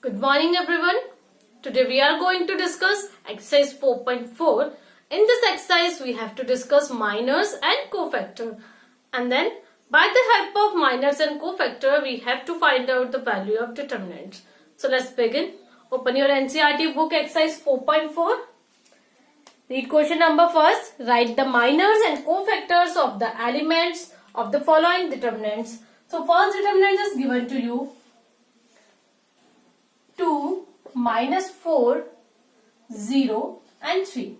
Good morning everyone. Today we are going to discuss exercise 4.4. In this exercise we have to discuss minors and cofactor. And then by the help of minors and cofactor we have to find out the value of determinants. So let's begin. Open your NCERT book exercise 4.4. Read question number first. Write the minors and cofactors of the elements of the following determinants. So first determinant is given to you. 2, -4, 0 and 3.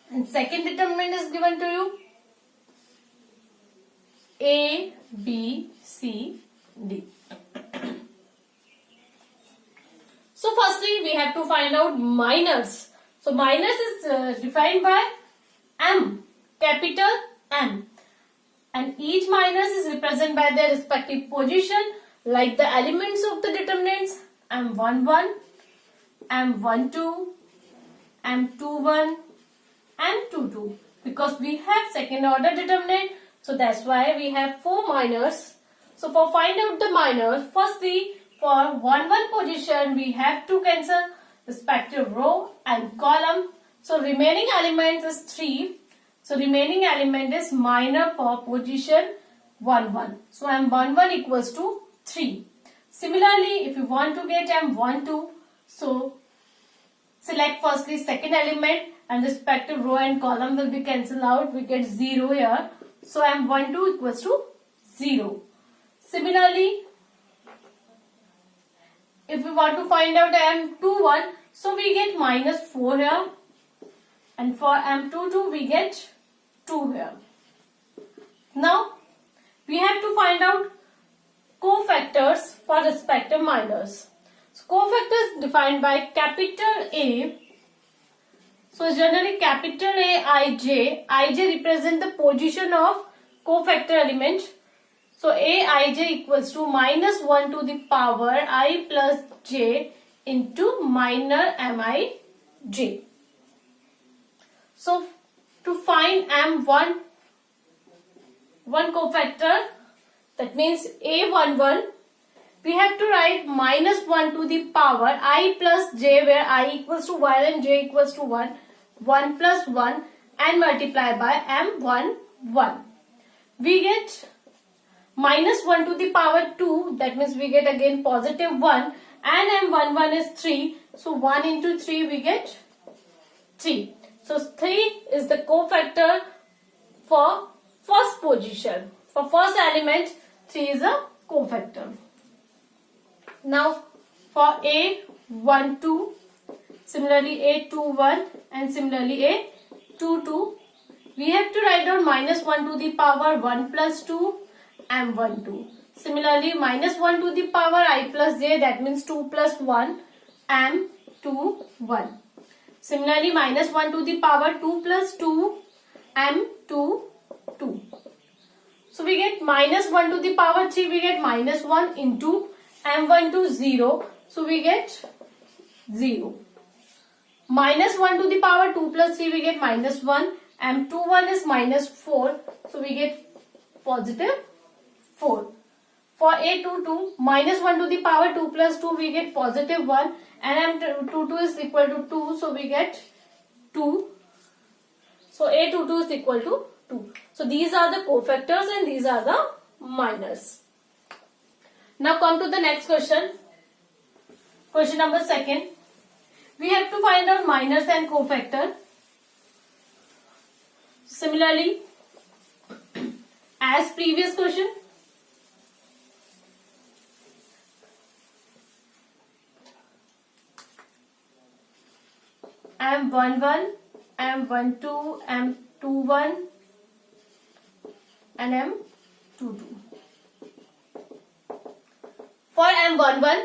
And second determinant is given to you. A, B, C, D. So firstly we have to find out minors. So minors is defined by M, capital M. And each minors is represented by their respective position, like the elements of the determinants M11, M12, M21, M22. Because we have second order determinant, so that's why we have 4 minors. So for find out the minors, firstly for 1 position we have to cancel respective row and column. So remaining element is 3. So remaining element is minor for position 1. So M11 equals to 3. Similarly, if you want to get M12, so select firstly second element and respective row and column will be cancelled out. We get 0 here. So M12 equals to 0. Similarly, if we want to find out M21, so we get -4 here. And for M22 we get 2 here. Now, we have to find out cofactors for respective minors. So cofactors defined by capital A. So generally capital A, Ij represent the position of cofactor element. So Aij equals to -1 to the power I plus j into minor Mij. So to find M1 cofactor, that means A11, we have to write -1 to the power I plus j, where I equals to 1 and j equals to 1, 1 plus 1 and multiply by M11. We get -1 to the power 2, that means we get again +1 and M11 is 3. So 1 into 3 we get 3. So 3 is the cofactor for first position. For first element, 3 is a cofactor. Now for A12, similarly A21 and similarly A22, we have to write down -1 to the power 1 plus 2 M12. Similarly -1 to the power I plus j, that means 2 plus 1 M21. Similarly -1 to the power 2 plus 2 M22. So we get -1 to the power 3, we get -1 into M12 0. So we get 0. -1 to the power 2 plus 3 we get -1. M21 is -4. So we get +4. For A22, -1 to the power 2 plus 2 we get +1. And M22 is equal to 2. So we get 2. So A22 is equal to 2. So these are the cofactors and these are the minors. Now come to the next question. Question number 2. We have to find out minors and cofactor. Similarly, as previous question, M11, M12, M21 and M22. For M11,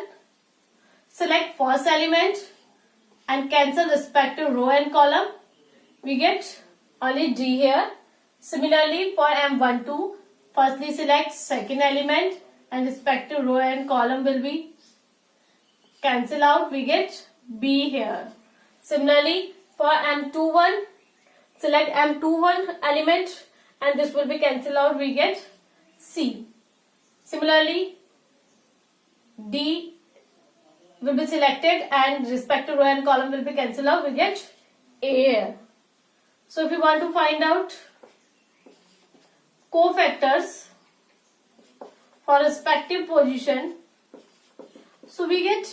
select first element and cancel respective row and column. We get only D here. Similarly, for M12, firstly select second element and respective row and column will be cancel out. We get B here. Similarly, for M21, select M21 element and this will be cancelled out. We get C. Similarly, D will be selected and respective row and column will be cancelled out. We get A here. So if we want to find out cofactors for respective position, so we get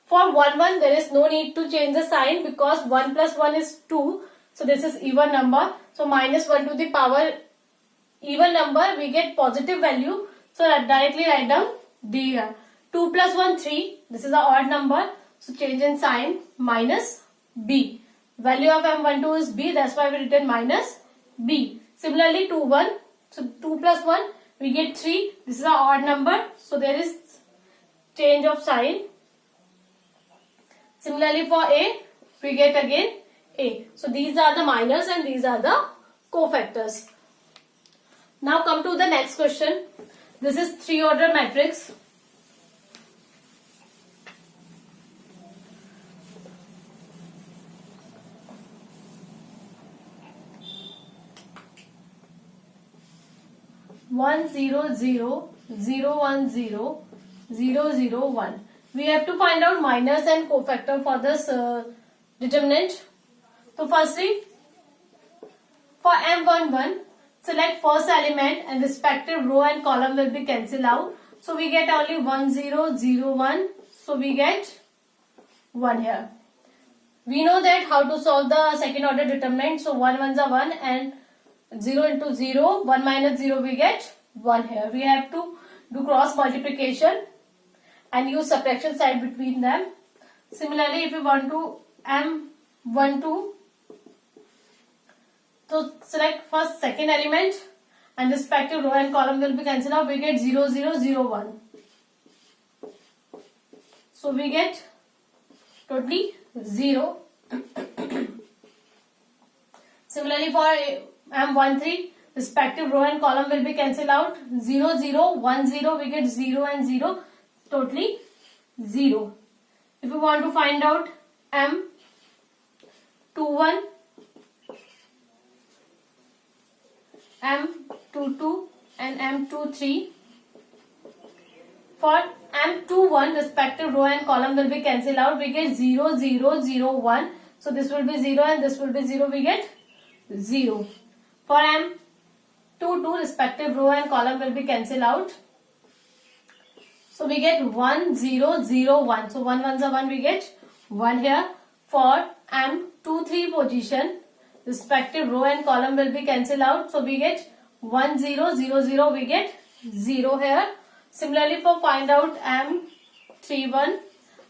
for 1 1 there is no need to change the sign because 1 plus 1 is 2. So this is even number. So minus 1 to the power even number, we get positive value. So directly write down D here. 2 plus 1 3. This is an odd number. So change in sign minus B. Value of M12 is B. That's why we written minus B. Similarly 2 1. So 2 plus 1 we get 3. This is an odd number. So there is change of sign. Similarly for A we get again A. So these are the minors and these are the cofactors. Now come to the next question. This is 3-order matrix. One zero zero zero 1 0 0 0 1. We have to find out minors and cofactor for this determinant. So firstly, for M11, select first element and respective row and column will be cancelled out. So we get only 1 0 0 1. So we get 1 here. We know that how to solve the second order determinant. So 1 1s are 1 and 0 into 0, 1 minus 0 we get 1 here. We have to do cross multiplication and use subtraction sign between them. Similarly, if we want to M12, so select first second element and respective row and column will be cancelled out. We get 0 0 0 1. So we get totally 0. Similarly for M13, respective row and column will be cancelled out. 0 0 1 0 we get 0 and 0, totally 0. If we want to find out M21, M22 and M23, for M21 respective row and column will be cancelled out. We get 0 0 0 1. So this will be 0 and this will be 0. We get 0. For M22 respective row and column will be cancelled out. So we get 1 0 0 1. So 1 1s are 1. We get 1 here. For M23 position, respective row and column will be cancelled out. So we get 1 0 0 0. We get 0 here. Similarly, for find out M31,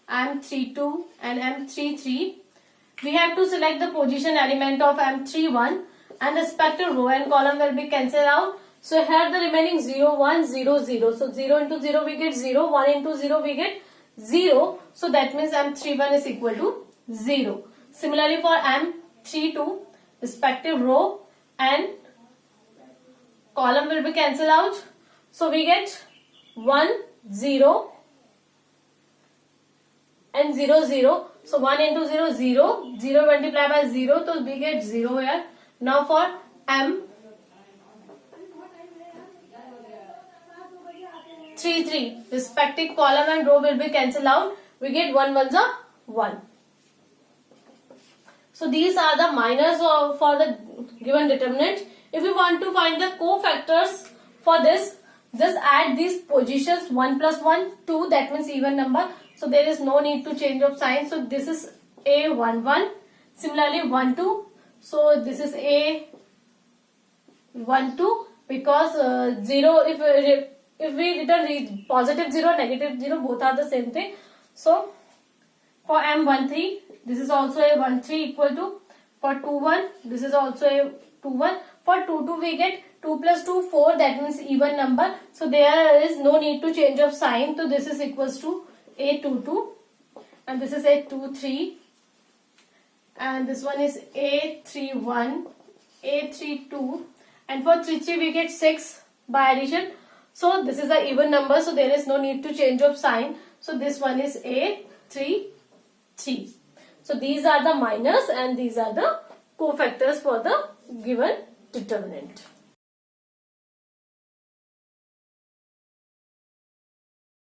M32 and M33, we have to select the position element of M31 and respective row and column will be cancelled out. So here the remaining 0 1 0 0. So 0 into 0 we get 0. 1 into 0 we get 0. So that means M31 is equal to 0. Similarly for M32, respective row and column will be cancelled out. So we get 1 0 and 0 0. So 1 into 0 0. 0 multiplied by 0. So we get 0 here. Now for M33, respective column and row will be cancelled out. We get 1 1s are 1. So these are the minors for the given determinant. If we want to find the cofactors for this, just add these positions 1 plus 1, 2, that means even number. So there is no need to change of sign. So this is A11. Similarly 1 2. So this is A12 because 0 if we return positive 0, negative 0, both are the same thing. So for M13, this is also A13 equal to, for 21, this is also A21. For 22 we get 2 plus 2 4, that means even number. So there is no need to change of sign. So this is equals to A22 and this is A23 and this one is A31, A32 and for 33 we get 6 by addition. So this is a even number, so there is no need to change of sign. So this one is A33. So these are the minors and these are the cofactors for the given determinant.